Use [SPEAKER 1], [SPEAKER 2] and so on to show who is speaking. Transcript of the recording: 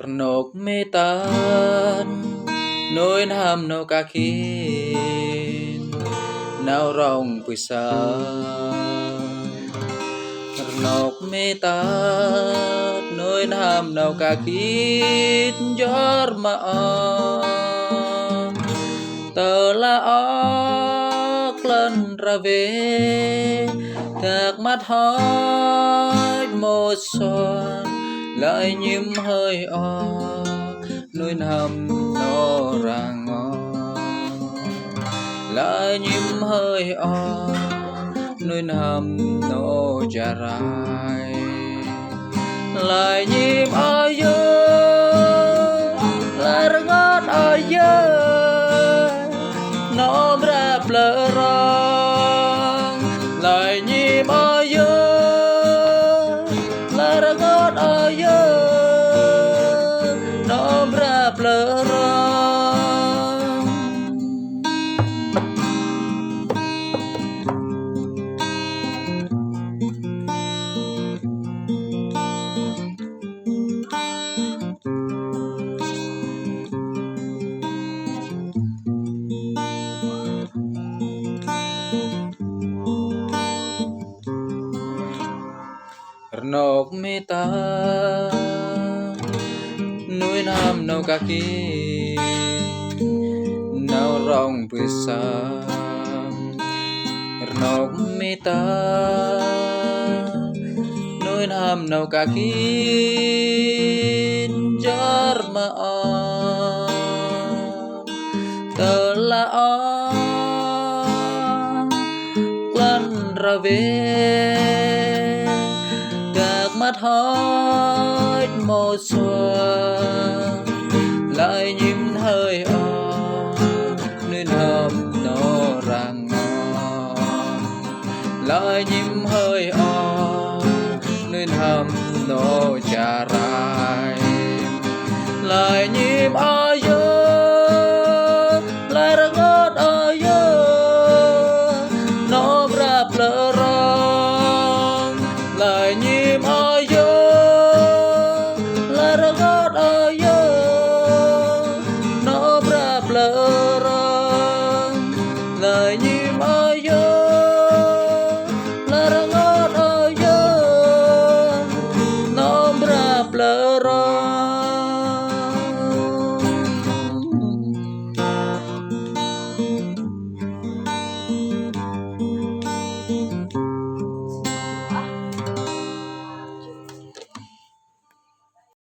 [SPEAKER 1] nộp mê tan nỗi ham nâu ca kín nao rong bụi xa nộp mê tan nỗi ham nâu ca kín gió mà tờ la óc lần ra về thạc mắt hói một xoan lại nhím hơi o nuôi hầm nó ràng ngó lại nhím hơi o nuôi hầm nó già rai lại nhím ơi lại ngót ơi nó ra lỡ rong lại nhím ơi lại ngót ơi nó ra lỡ rong nộp mê ta núi nam nâu ca kỳ nâu rong bự sa nộp mê ta núi nam nâu ca kỳ jar ma tờ la lan ra về mắt hói một xuân lại nhím hơi o nên hầm nó ràng ngon lại nhím hơi o nên hầm nó